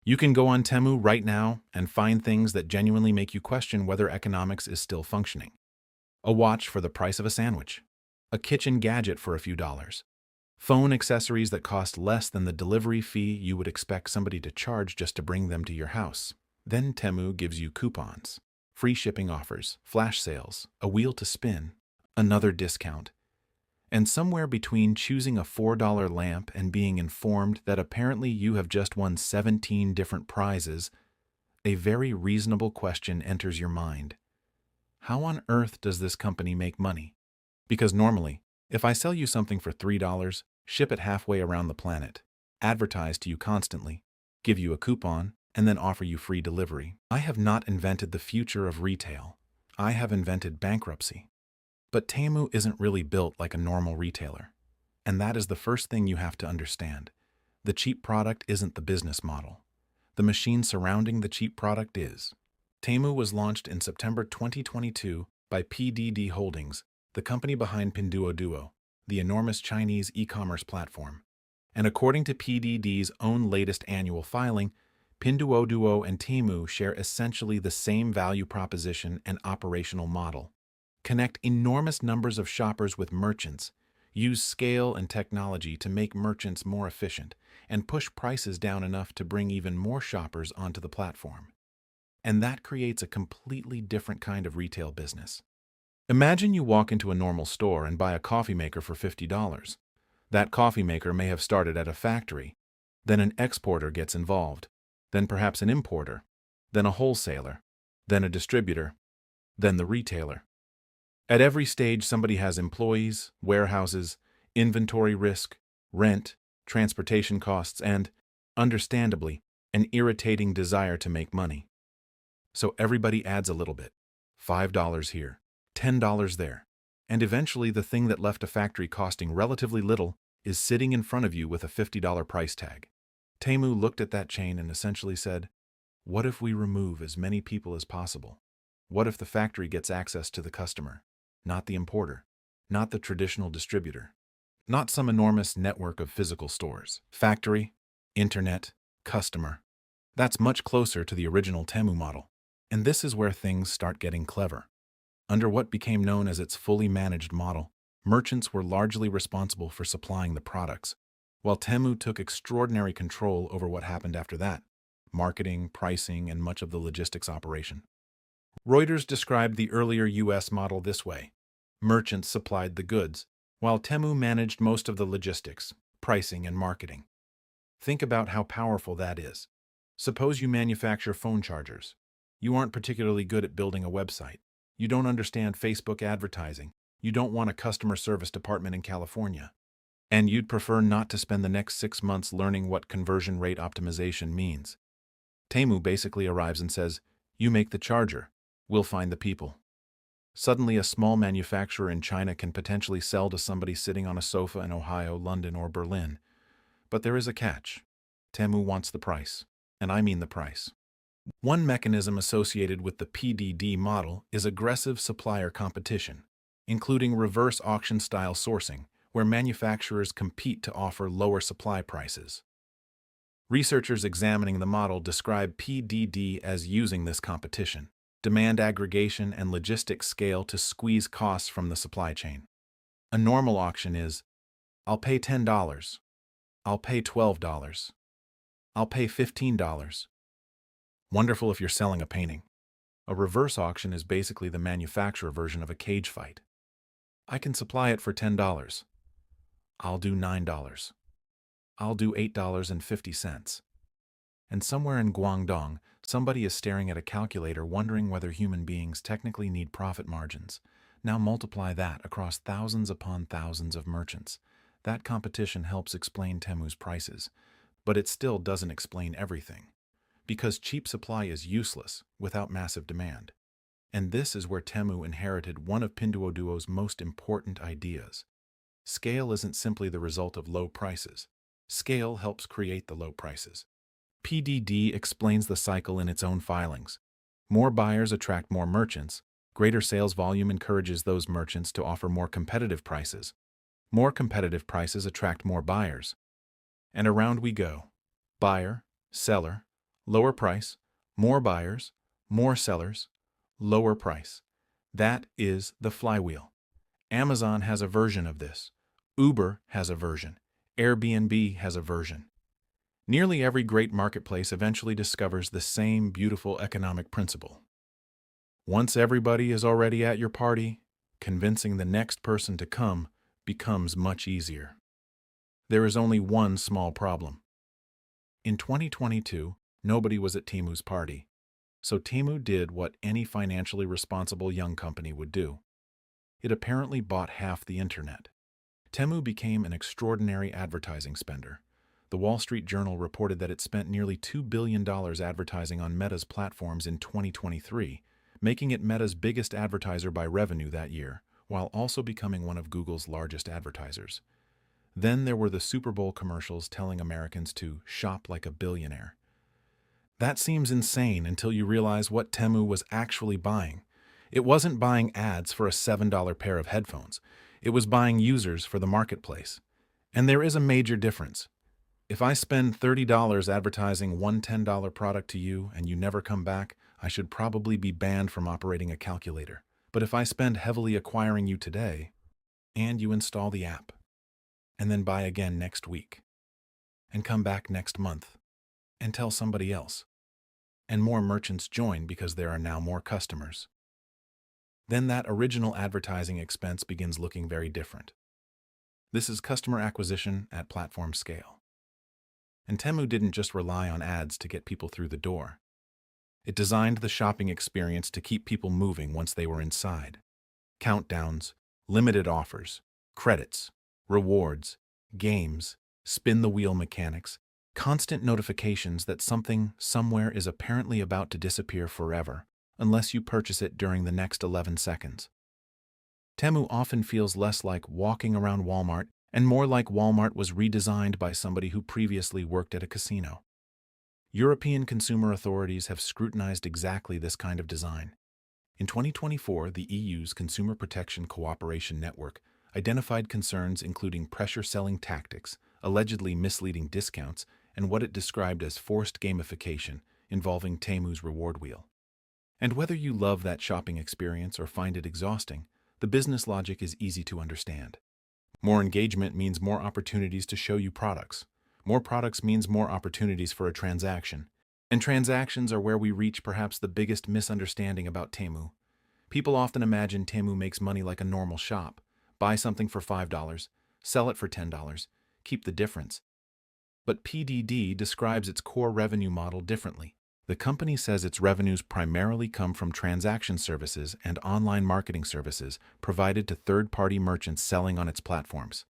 You can go on Temu right now and find things that genuinely make you question whether economics is still functioning. A watch for the price of a sandwich. A kitchen gadget for a few dollars. Phone accessories that cost less than the delivery fee you would expect somebody to charge just to bring them to your house. Then Temu gives you coupons, free shipping offers, flash sales, a wheel to spin, another discount, and somewhere between choosing a $4 lamp and being informed that apparently you have just won 17 different prizes, a very reasonable question enters your mind. How on earth does this company make money? Because normally, if I sell you something for $3, ship it halfway around the planet, advertise to you constantly, give you a coupon, and then offer you free delivery, I have not invented the future of retail. I have invented bankruptcy. But Temu isn't really built like a normal retailer. And that is the first thing you have to understand. The cheap product isn't the business model. The machine surrounding the cheap product is. Temu was launched in September 2022 by PDD Holdings, the company behind Pinduoduo, the enormous Chinese e-commerce platform. And according to PDD's own latest annual filing, Pinduoduo and Temu share essentially the same value proposition and operational model. Connect enormous numbers of shoppers with merchants, use scale and technology to make merchants more efficient, and push prices down enough to bring even more shoppers onto the platform. And that creates a completely different kind of retail business. Imagine you walk into a normal store and buy a coffee maker for $50. That coffee maker may have started at a factory, then an exporter gets involved, then perhaps an importer, then a wholesaler, then a distributor, then the retailer. At every stage, somebody has employees, warehouses, inventory risk, rent, transportation costs, and, understandably, an irritating desire to make money. So everybody adds a little bit. $5 here, $10 there, and eventually the thing that left a factory costing relatively little is sitting in front of you with a $50 price tag. Temu looked at that chain and essentially said, what if we remove as many people as possible? What if the factory gets access to the customer, not the importer, not the traditional distributor, not some enormous network of physical stores? Factory, internet, customer. That's much closer to the original Temu model. And this is where things start getting clever. Under what became known as its fully managed model, merchants were largely responsible for supplying the products, while Temu took extraordinary control over what happened after that: marketing, pricing, and much of the logistics operation. Reuters described the earlier US model this way: merchants supplied the goods, while Temu managed most of the logistics, pricing, and marketing. Think about how powerful that is. Suppose you manufacture phone chargers. You aren't particularly good at building a website. You don't understand Facebook advertising. You don't want a customer service department in California. And you'd prefer not to spend the next 6 months learning what conversion rate optimization means. Temu basically arrives and says, you make the charger, we'll find the people. Suddenly, a small manufacturer in China can potentially sell to somebody sitting on a sofa in Ohio, London, or Berlin. But there is a catch. Temu wants the price, and I mean the price. One mechanism associated with the PDD model is aggressive supplier competition, including reverse auction-style sourcing, where manufacturers compete to offer lower supply prices. Researchers examining the model describe PDD as using this competition, demand aggregation, and logistics scale to squeeze costs from the supply chain. A normal auction is, I'll pay $10, I'll pay $12, I'll pay $15. Wonderful if you're selling a painting. A reverse auction is basically the manufacturer version of a cage fight. I can supply it for $10. I'll do $9. I'll do $8.50. And somewhere in Guangdong, somebody is staring at a calculator wondering whether human beings technically need profit margins. Now multiply that across thousands upon thousands of merchants. That competition helps explain Temu's prices, but it still doesn't explain everything. Because cheap supply is useless without massive demand. And this is where Temu inherited one of Pinduoduo's most important ideas. Scale isn't simply the result of low prices. Scale helps create the low prices. PDD explains the cycle in its own filings. More buyers attract more merchants. Greater sales volume encourages those merchants to offer more competitive prices. More competitive prices attract more buyers. And around we go. Buyer, seller, Lower price, more buyers, more sellers, lower price. That is the flywheel. Amazon has a version of this. Uber has a version. Airbnb has a version. Nearly every great marketplace eventually discovers the same beautiful economic principle. Once everybody is already at your party, convincing the next person to come becomes much easier. There is only one small problem. In 2022, nobody was at Temu's party, so Temu did what any financially responsible young company would do. It apparently bought half the internet. Temu became an extraordinary advertising spender. The Wall Street Journal reported that it spent nearly $2 billion advertising on Meta's platforms in 2023, making it Meta's biggest advertiser by revenue that year, while also becoming one of Google's largest advertisers. Then there were the Super Bowl commercials telling Americans to shop like a billionaire. That seems insane until you realize what Temu was actually buying. It wasn't buying ads for a $7 pair of headphones. It was buying users for the marketplace. And there is a major difference. If I spend $30 advertising one $10 product to you and you never come back, I should probably be banned from operating a calculator. But if I spend heavily acquiring you today, and you install the app, and then buy again next week, and come back next month, and tell somebody else, and more merchants join because there are now more customers, then that original advertising expense begins looking very different. This is customer acquisition at platform scale. And Temu didn't just rely on ads to get people through the door. It designed the shopping experience to keep people moving once they were inside. Countdowns, limited offers, credits, rewards, games, spin-the-wheel mechanics, constant notifications that something somewhere is apparently about to disappear forever, unless you purchase it during the next 11 seconds. Temu often feels less like walking around Walmart and more like Walmart was redesigned by somebody who previously worked at a casino. European consumer authorities have scrutinized exactly this kind of design. In 2024, the EU's Consumer Protection Cooperation Network identified concerns including pressure-selling tactics, allegedly misleading discounts, and what it described as forced gamification involving Temu's reward wheel. And whether you love that shopping experience or find it exhausting, the business logic is easy to understand. More engagement means more opportunities to show you products. More products means more opportunities for a transaction. And transactions are where we reach perhaps the biggest misunderstanding about Temu. People often imagine Temu makes money like a normal shop. Buy something for $5, sell it for $10, keep the difference. But PDD describes its core revenue model differently. The company says its revenues primarily come from transaction services and online marketing services provided to third-party merchants selling on its platforms.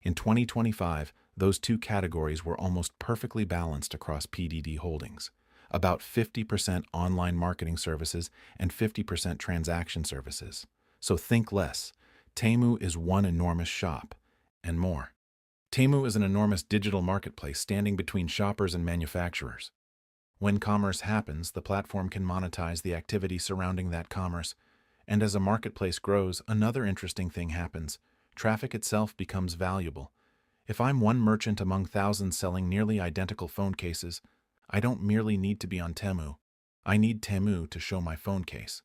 In 2025, those two categories were almost perfectly balanced across PDD holdings, about 50% online marketing services and 50% transaction services. So think less. Temu is one enormous shop, and more. Temu is an enormous digital marketplace standing between shoppers and manufacturers. When commerce happens, the platform can monetize the activity surrounding that commerce. And as a marketplace grows, another interesting thing happens. Traffic itself becomes valuable. If I'm one merchant among thousands selling nearly identical phone cases, I don't merely need to be on Temu. I need Temu to show my phone case.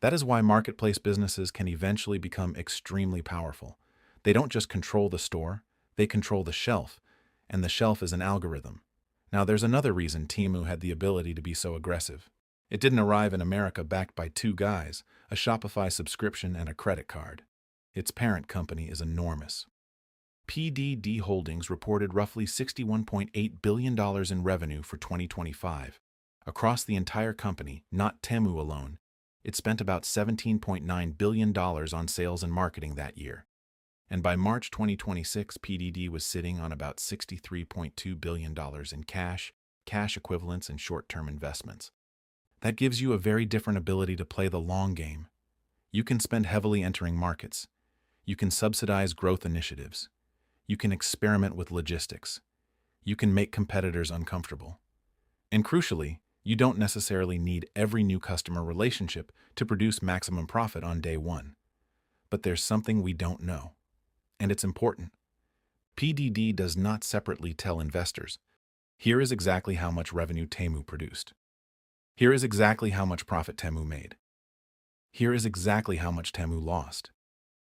That is why marketplace businesses can eventually become extremely powerful. They don't just control the store, they control the shelf, and the shelf is an algorithm. Now, there's another reason Temu had the ability to be so aggressive. It didn't arrive in America backed by two guys, a Shopify subscription and a credit card. Its parent company is enormous. PDD Holdings reported roughly $61.8 billion in revenue for 2025. Across the entire company, not Temu alone, it spent about $17.9 billion on sales and marketing that year. And by March 2026, PDD was sitting on about $63.2 billion in cash, cash equivalents, and short-term investments. That gives you a very different ability to play the long game. You can spend heavily entering markets. You can subsidize growth initiatives. You can experiment with logistics. You can make competitors uncomfortable. And crucially, you don't necessarily need every new customer relationship to produce maximum profit on day one. But there's something we don't know. And it's important. PDD does not separately tell investors, Here is exactly how much revenue Temu produced. Here is exactly how much profit Temu made. Here is exactly how much Temu lost.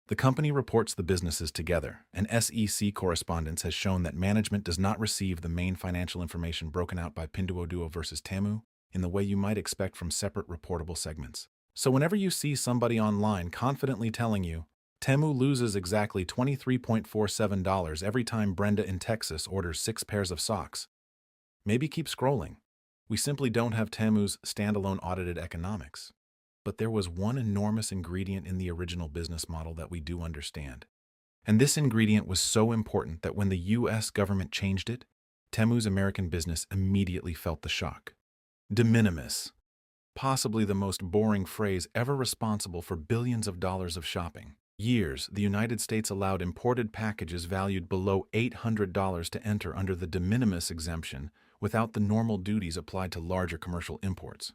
The company reports the businesses together, and SEC correspondence has shown that management does not receive the main financial information broken out by Pinduoduo versus Temu in the way you might expect from separate reportable segments. So whenever you see somebody online confidently telling you, Temu loses exactly $23.47 every time Brenda in Texas orders 6 pairs of socks, maybe keep scrolling. We simply don't have Temu's standalone audited economics. But there was one enormous ingredient in the original business model that we do understand. And this ingredient was so important that when the US government changed it, Temu's American business immediately felt the shock. De minimis. Possibly the most boring phrase ever responsible for billions of dollars of shopping. Years, the United States allowed imported packages valued below $800 to enter under the de minimis exemption without the normal duties applied to larger commercial imports.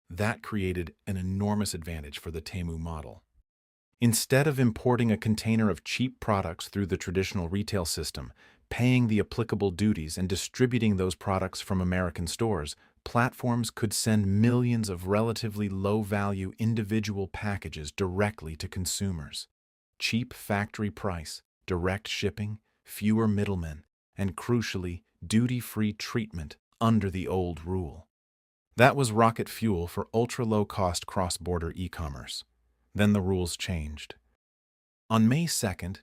That created an enormous advantage for the Temu model. Instead of importing a container of cheap products through the traditional retail system, paying the applicable duties and distributing those products from American stores, platforms could send millions of relatively low-value individual packages directly to consumers. Cheap factory price, direct shipping, fewer middlemen, and crucially, duty-free treatment under the old rule. That was rocket fuel for ultra-low-cost cross-border e-commerce. Then the rules changed. On May 2,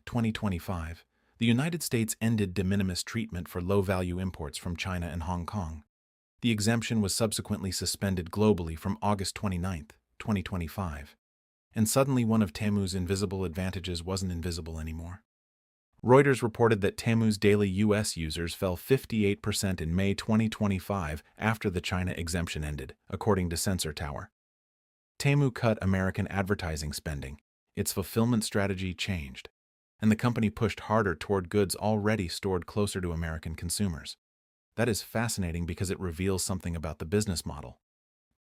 2025, the United States ended de minimis treatment for low-value imports from China and Hong Kong. The exemption was subsequently suspended globally from August 29, 2025. And suddenly one of Temu's invisible advantages wasn't invisible anymore. Reuters reported that Temu's daily U.S. users fell 58% in May 2025 after the China exemption ended, according to Sensor Tower. Temu cut American advertising spending, its fulfillment strategy changed, and the company pushed harder toward goods already stored closer to American consumers. That is fascinating because it reveals something about the business model.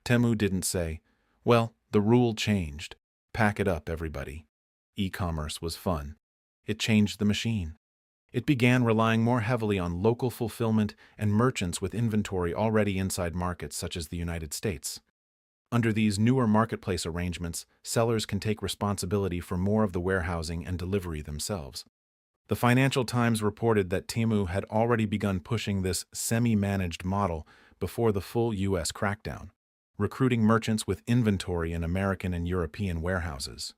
Temu didn't say, well, the rule changed. Pack it up, everybody. E-commerce was fun. It changed the machine. It began relying more heavily on local fulfillment and merchants with inventory already inside markets such as the United States. Under these newer marketplace arrangements, sellers can take responsibility for more of the warehousing and delivery themselves. The Financial Times reported that Temu had already begun pushing this semi-managed model before the full U.S. crackdown, recruiting merchants with inventory in American and European warehouses.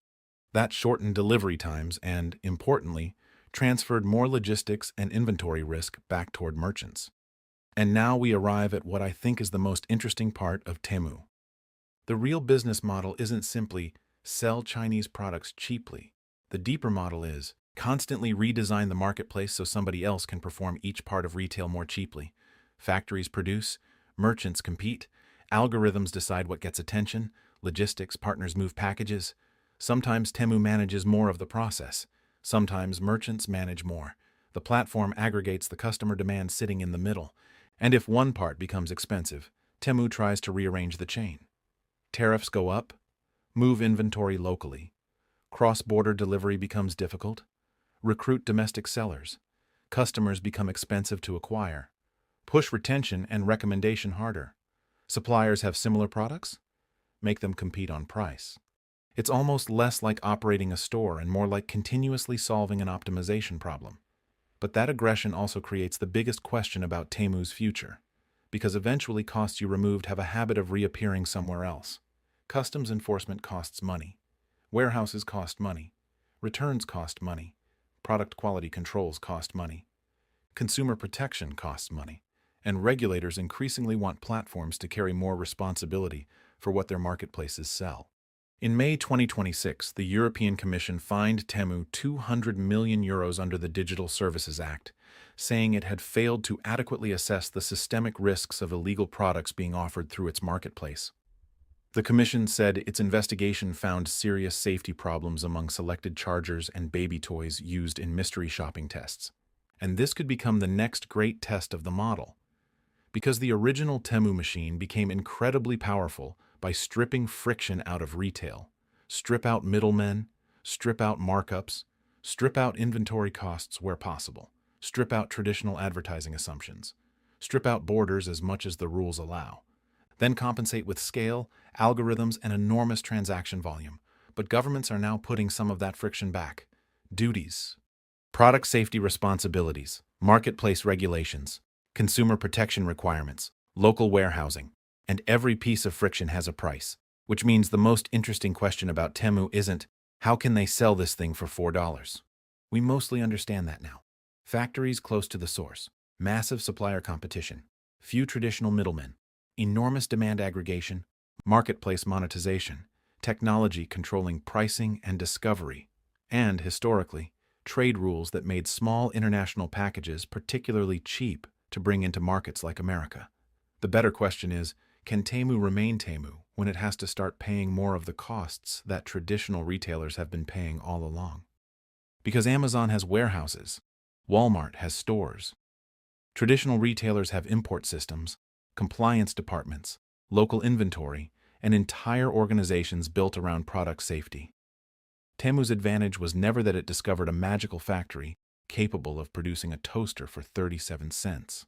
That shortened delivery times and, importantly, transferred more logistics and inventory risk back toward merchants. And now we arrive at what I think is the most interesting part of Temu. The real business model isn't simply sell Chinese products cheaply. The deeper model is constantly redesign the marketplace so somebody else can perform each part of retail more cheaply. Factories produce, merchants compete, algorithms decide what gets attention, logistics partners move packages. Sometimes Temu manages more of the process. Sometimes merchants manage more. The platform aggregates the customer demand sitting in the middle. And if one part becomes expensive, Temu tries to rearrange the chain. Tariffs go up, move inventory locally. Cross-border delivery becomes difficult. Recruit domestic sellers. Customers become expensive to acquire. Push retention and recommendation harder. Suppliers have similar products? Make them compete on price. It's almost less like operating a store and more like continuously solving an optimization problem. But that aggression also creates the biggest question about Temu's future, because eventually costs you removed have a habit of reappearing somewhere else. Customs enforcement costs money. Warehouses cost money. Returns cost money. Product quality controls cost money. Consumer protection costs money. And regulators increasingly want platforms to carry more responsibility for what their marketplaces sell. In May 2026, the European Commission fined Temu €200 million under the Digital Services Act, saying it had failed to adequately assess the systemic risks of illegal products being offered through its marketplace. The Commission said its investigation found serious safety problems among selected chargers and baby toys used in mystery shopping tests. And this could become the next great test of the model, because the original Temu machine became incredibly powerful by stripping friction out of retail. Strip out middlemen, strip out markups, strip out inventory costs where possible, strip out traditional advertising assumptions, strip out borders as much as the rules allow, then compensate with scale, algorithms, and enormous transaction volume. But governments are now putting some of that friction back. Duties, product safety responsibilities, marketplace regulations, consumer protection requirements, local warehousing, and every piece of friction has a price, which means the most interesting question about Temu isn't, how can they sell this thing for $4? We mostly understand that now. Factories close to the source, massive supplier competition, few traditional middlemen, enormous demand aggregation, marketplace monetization, technology controlling pricing and discovery, and, historically, trade rules that made small international packages particularly cheap to bring into markets like America. The better question is, can Temu remain Temu when it has to start paying more of the costs that traditional retailers have been paying all along? Because Amazon has warehouses, Walmart has stores. Traditional retailers have import systems, compliance departments, local inventory, and entire organizations built around product safety. Temu's advantage was never that it discovered a magical factory capable of producing a toaster for 37 cents.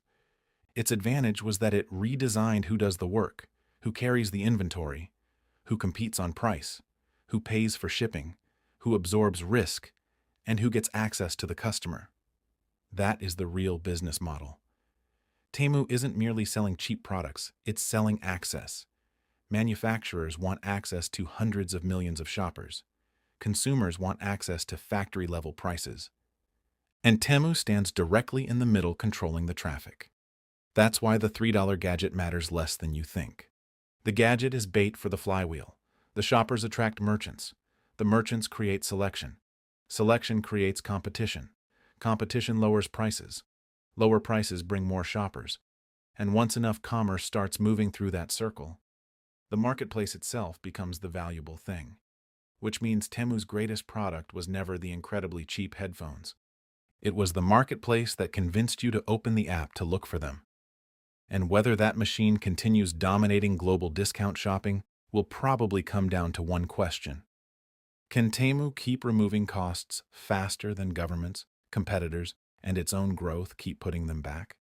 Its advantage was that it redesigned who does the work, who carries the inventory, who competes on price, who pays for shipping, who absorbs risk, and who gets access to the customer. That is the real business model. Temu isn't merely selling cheap products, it's selling access. Manufacturers want access to hundreds of millions of shoppers. Consumers want access to factory-level prices. And Temu stands directly in the middle, controlling the traffic. That's why the $3 gadget matters less than you think. The gadget is bait for the flywheel. The shoppers attract merchants. The merchants create selection. Selection creates competition. Competition lowers prices. Lower prices bring more shoppers. And once enough commerce starts moving through that circle, the marketplace itself becomes the valuable thing. Which means Temu's greatest product was never the incredibly cheap headphones. It was the marketplace that convinced you to open the app to look for them. And whether that machine continues dominating global discount shopping will probably come down to one question. Can Temu keep removing costs faster than governments, competitors, and its own growth keep putting them back?